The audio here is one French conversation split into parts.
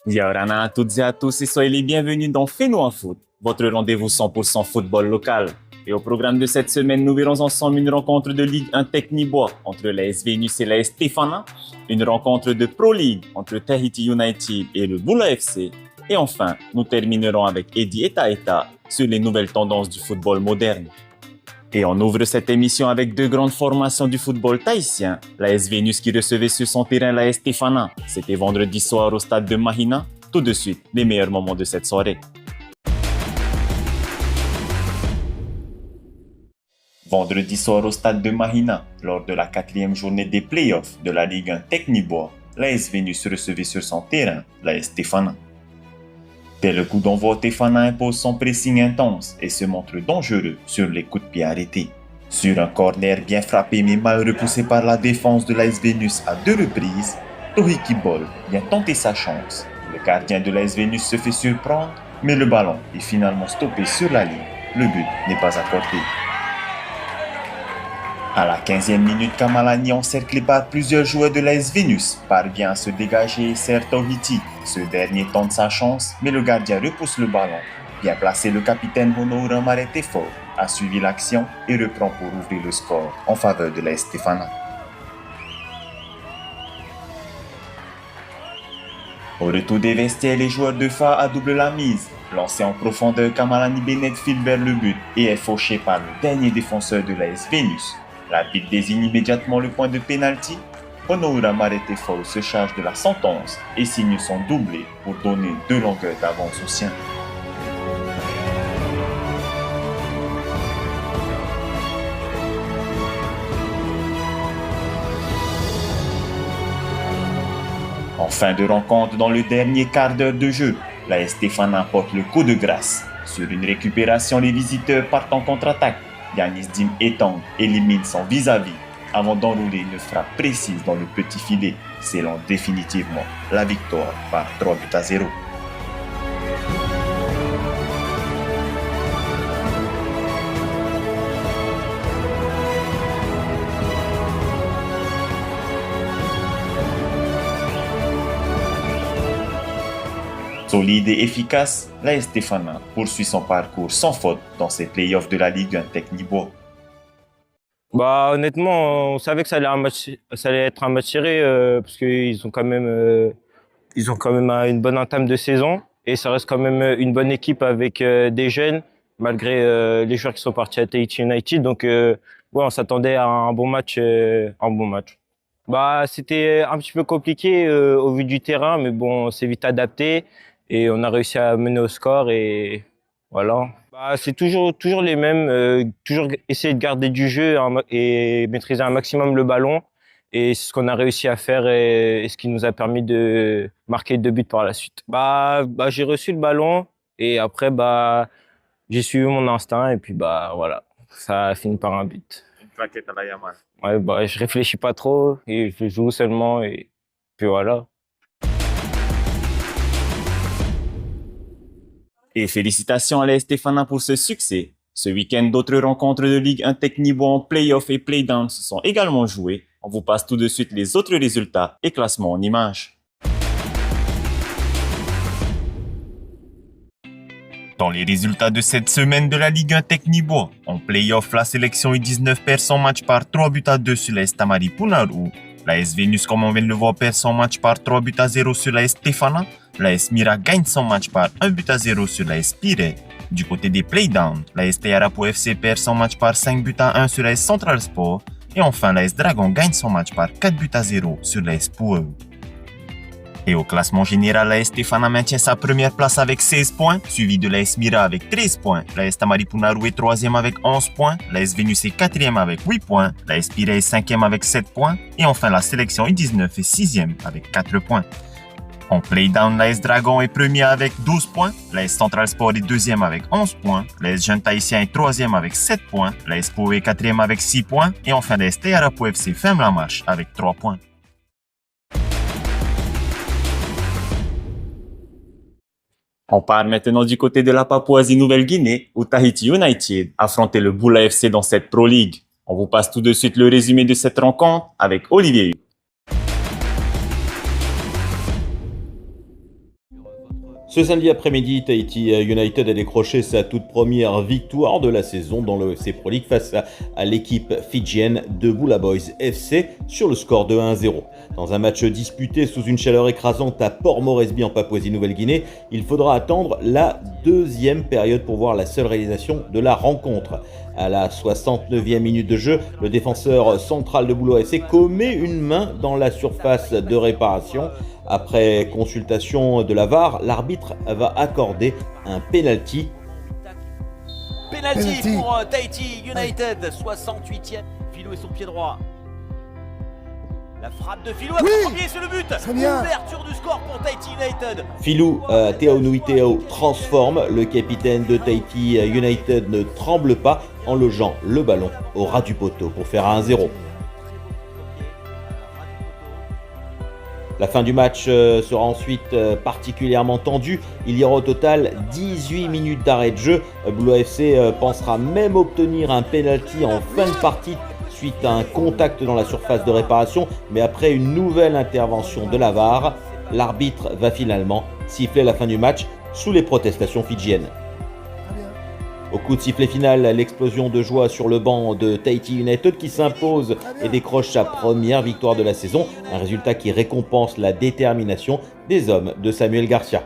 Yorana à toutes et à tous et soyez les bienvenus dans Fais-nous un foot, votre rendez-vous 100% football local. Et au programme de cette semaine, nous verrons ensemble une rencontre de Ligue 1 Technibois entre la S Vénus et la S Stéphana, une rencontre de Pro League entre Tahiti United et le Boula FC. Et enfin, nous terminerons avec Eddie Eta sur les nouvelles tendances du football moderne. Et on ouvre cette émission avec deux grandes formations du football tahitien. La S Vénus qui recevait sur son terrain la S Stéphana. C'était vendredi soir au stade de Mahina. Tout de suite, les meilleurs moments de cette soirée. Vendredi soir au stade de Mahina, lors de la quatrième journée des playoffs de la Ligue 1 Technibois, la S Vénus recevait sur son terrain la S Stéphana. Dès le coup d'envoi, Stéphana impose son pressing intense et se montre dangereux sur les coups de pied arrêtés. Sur un corner bien frappé mais mal repoussé par la défense de l'AS Vénus à deux reprises, Tohiki Ball vient tenter sa chance. Le gardien de l'AS Vénus se fait surprendre, mais le ballon est finalement stoppé sur la ligne. Le but n'est pas accordé. À la 15e minute, Kamalani, encerclé par plusieurs joueurs de l'AS Vénus, parvient à se dégager et sert Tohiti. Ce dernier tente sa chance, mais le gardien repousse le ballon. Bien placé, le capitaine Honoura Maretefo a suivi l'action et reprend pour ouvrir le score en faveur de l'AS Stéphana. Au retour des vestiaires, les joueurs de FA à double la mise. Lancé en profondeur, Kamalani Bennett file vers le but et est fauché par le dernier défenseur de l'AS Vénus. L'arbitre désigne immédiatement le point de pénalty. Honoura Maretefo se charge de la sentence et signe son doublé pour donner 2 longueurs d'avance aux siens. En fin de rencontre, dans le dernier quart d'heure de jeu, la Stéphane apporte le coup de grâce. Sur une récupération, les visiteurs partent en contre-attaque. Yanis Dim Etang élimine son vis-à-vis avant d'enrouler une frappe précise dans le petit filet, scellant définitivement la victoire par 3-0. Solide et efficace, la Stéphana poursuit son parcours sans faute dans ses playoffs de la Ligue 1 Technibois. Honnêtement, on savait que ça allait être un match serré parce qu'ils ont quand même une bonne entame de saison et ça reste quand même une bonne équipe avec des jeunes malgré les joueurs qui sont partis à Tahiti United. Donc, ouais, on s'attendait à un bon match. C'était un petit peu compliqué au vu du terrain, mais bon, on s'est vite adapté et on a réussi à mener au score et voilà. C'est toujours les mêmes, toujours essayer de garder du jeu et maîtriser un maximum le ballon. Et c'est ce qu'on a réussi à faire et ce qui nous a permis de marquer 2 buts par la suite. J'ai reçu le ballon et après, j'ai suivi mon instinct et puis, voilà, ça a fini par un but. Une plaquette à la Yamal. Ouais, je réfléchis pas trop et je joue seulement et puis voilà. Et félicitations à la Stéphana pour ce succès. Ce week-end, d'autres rencontres de Ligue 1 Technibois en play-off et play-down se sont également jouées. On vous passe tout de suite les autres résultats et classements en images. Dans les résultats de cette semaine de la Ligue 1 Technibois, en play-off, la sélection U19 perd son match par 3-2 sur la Tamari Punaru. La S Vénus, comme on vient de le voir, perd son match par 3-0 sur la S Stéphana. La S Mira gagne son match par 1-0 sur la S Pire. Du côté des playdowns, la S Tayarapo FC perd son match par 5-1 sur la S Central Sport. Et enfin, la S Dragon gagne son match par 4-0 sur la S Poueux. Et au classement général, la S Stéphana maintient sa première place avec 16 points, suivi de la S Mira avec 13 points. La S Tamari Punaru est 3e avec 11 points. La S Vénus est 4e avec 8 points. La S Pire est 5e avec 7 points. Et enfin, la sélection U19 est 6e avec 4 points. En playdown, la S Dragon est premier avec 12 points. La S Central Sport est 2e avec 11 points. La S Jeune Tahitien est 3e avec 7 points. La S Poueux est 4e avec 6 points. Et enfin, la S Tayarapo FC ferme la marche avec 3 points. On part maintenant du côté de la Papouasie-Nouvelle-Guinée, où Tahiti United affrontait le Boula FC dans cette Pro League. On vous passe tout de suite le résumé de cette rencontre avec Olivier. Ce samedi après-midi, Tahiti United a décroché sa toute première victoire de la saison dans le FC Pro League face à l'équipe fidjienne de Bula Boys FC sur le score de 1-0. Dans un match disputé sous une chaleur écrasante à Port Moresby en Papouasie-Nouvelle-Guinée, il faudra attendre la deuxième période pour voir la seule réalisation de la rencontre. À la 69e minute de jeu, le défenseur central de Bula FC commet une main dans la surface de réparation. Après consultation de la VAR, l'arbitre va accorder un penalty. Penalty pour Tahiti United, 68e. Filou et son pied droit. La frappe de Filou, premier, c'est le but. Ouverture du score pour Tahiti United. Filou Teonuiteo transforme. Le capitaine de Tahiti United ne tremble pas en logeant le ballon au ras du poteau pour faire 1-0. La fin du match sera ensuite particulièrement tendue. Il y aura au total 18 minutes d'arrêt de jeu. Bula FC pensera même obtenir un penalty en fin de partie suite à un contact dans la surface de réparation. Mais après une nouvelle intervention de la VAR, l'arbitre va finalement siffler la fin du match sous les protestations fidjiennes. Au coup de sifflet final, l'explosion de joie sur le banc de Tahiti United qui s'impose et décroche sa première victoire de la saison, un résultat qui récompense la détermination des hommes de Samuel Garcia.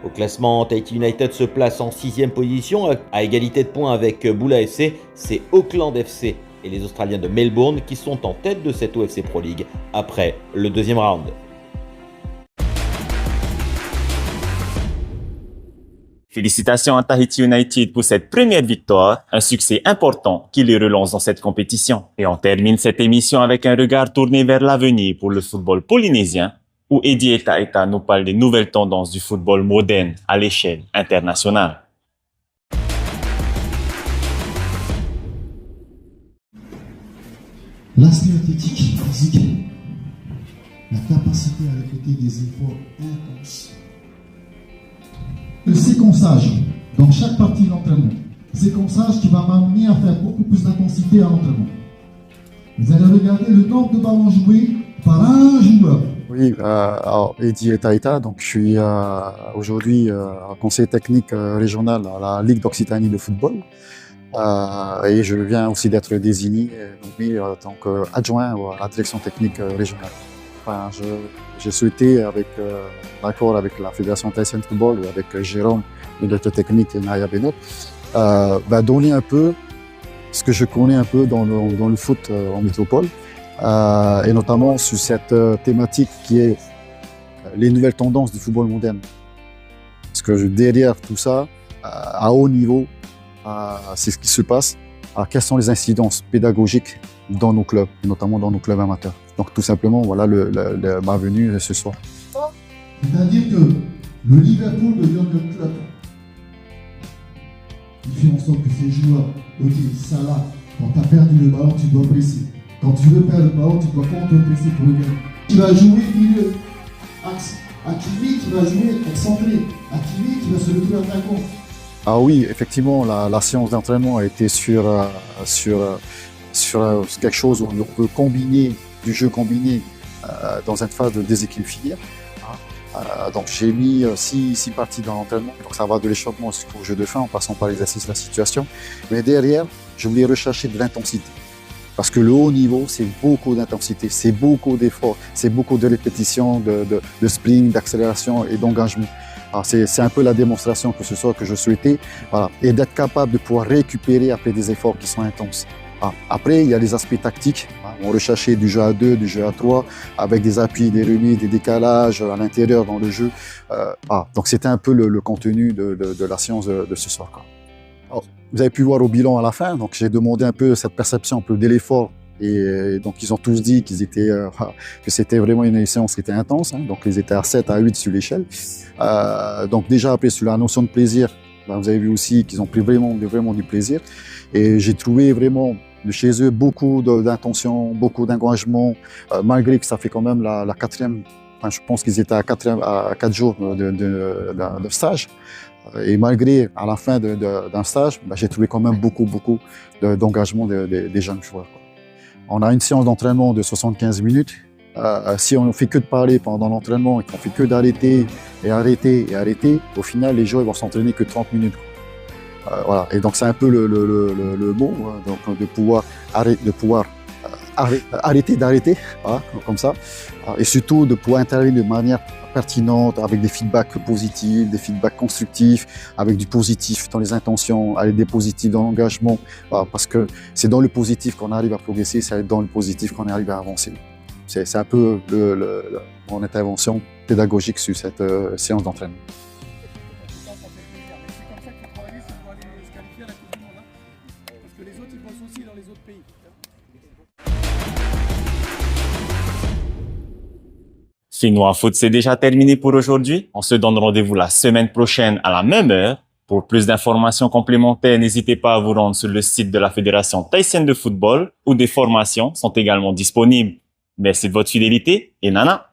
Au classement, Tahiti United se place en 6e position, à égalité de points avec Bula FC. C'est Auckland FC et les Australiens de Melbourne qui sont en tête de cette OFC Pro League après le deuxième round. Félicitations à Tahiti United pour cette première victoire, un succès important qui les relance dans cette compétition. Et on termine cette émission avec un regard tourné vers l'avenir pour le football polynésien, où Eddie Etaeta nous parle des nouvelles tendances du football moderne à l'échelle internationale. L'aspect athlétique, physique, la capacité à répéter des efforts intenses. Le séquençage dans chaque partie de l'entraînement. Séquençage qui va m'amener à faire beaucoup plus d'intensité à l'entraînement. Vous allez regarder le nombre de ballons joués par un joueur. Oui, alors Eddie Etaeta, donc je suis aujourd'hui conseiller technique régional à la Ligue d'Occitanie de football. Et je viens aussi d'être désigné en tant qu'adjoint à la direction technique régionale. Enfin, j'ai souhaité, d'accord avec la Fédération tahitienne de football et avec Jérôme, le directeur technique et Naya Benot, donner un peu ce que je connais un peu dans le foot en métropole, et notamment sur cette thématique qui est les nouvelles tendances du football moderne. Parce que derrière tout ça, à haut niveau, c'est ce qui se passe. Alors, quelles sont les incidences pédagogiques dans nos clubs, et notamment dans nos clubs amateurs. Donc tout simplement, voilà ma venue ce soir. C'est-à-dire que le Liverpool devient un club. Il fait en sorte que ces joueurs, ok, Salah, quand tu as perdu le ballon, tu dois presser. Quand tu veux perdre le ballon, tu dois contre-presser pour le gagner. Tu vas jouer milieu, axe. Hakimi qui va jouer excentré. Hakimi qui va se retrouver attaquant. Ah oui, effectivement, la séance d'entraînement a été sur quelque chose où on peut combiner du jeu combiné dans une phase de déséquilibre filière. Donc j'ai mis 6 parties dans l'entraînement, donc ça va de l'échauffement jusqu'au jeu de fin en passant par l'exercice de la situation. Mais derrière, je voulais rechercher de l'intensité. Parce que le haut niveau, c'est beaucoup d'intensité, c'est beaucoup d'efforts, c'est beaucoup de répétitions, de sprint, d'accélération et d'engagement. C'est un peu la démonstration que ce soit que je souhaitais, voilà, et d'être capable de pouvoir récupérer après des efforts qui sont intenses. Après, il y a les aspects tactiques. On recherchait du jeu à 2, du jeu à 3, avec des appuis, des remises, des décalages à l'intérieur dans le jeu. Donc c'était un peu le contenu de la séance de ce soir, quoi. Alors, vous avez pu voir au bilan à la fin, donc j'ai demandé un peu cette perception un peu de l'effort. Et donc ils ont tous dit que c'était vraiment une séance qui était intense, hein, donc ils étaient à 7 à 8 sur l'échelle. Donc déjà après sur la notion de plaisir, vous avez vu aussi qu'ils ont pris vraiment du plaisir. Et j'ai trouvé vraiment de chez eux beaucoup d'intention, beaucoup d'engagement, malgré que ça fait quand même la quatrième, enfin, je pense qu'ils étaient à 4 jours de stage. Et malgré à la fin d'un stage, j'ai trouvé quand même beaucoup d'engagement des jeunes joueurs, quoi. On a une séance d'entraînement de 75 minutes. Si on ne fait que de parler pendant l'entraînement et qu'on ne fait que d'arrêter et arrêter, au final, les joueurs ils vont s'entraîner que 30 minutes. Voilà. Et donc, c'est un peu le mot, hein, donc, de pouvoir arrêter d'arrêter, voilà, comme ça, et surtout de pouvoir intervenir de manière pertinente, avec des feedbacks positifs, des feedbacks constructifs, avec du positif dans les intentions, avec des positifs dans l'engagement, voilà, parce que c'est dans le positif qu'on arrive à progresser, c'est dans le positif qu'on arrive à avancer. C'est un peu mon intervention pédagogique sur cette séance d'entraînement. Finnois Foot, c'est déjà terminé pour aujourd'hui. On se donne rendez-vous la semaine prochaine à la même heure. Pour plus d'informations complémentaires, n'hésitez pas à vous rendre sur le site de la Fédération thaïsienne de football où des formations sont également disponibles. Merci de votre fidélité et nana!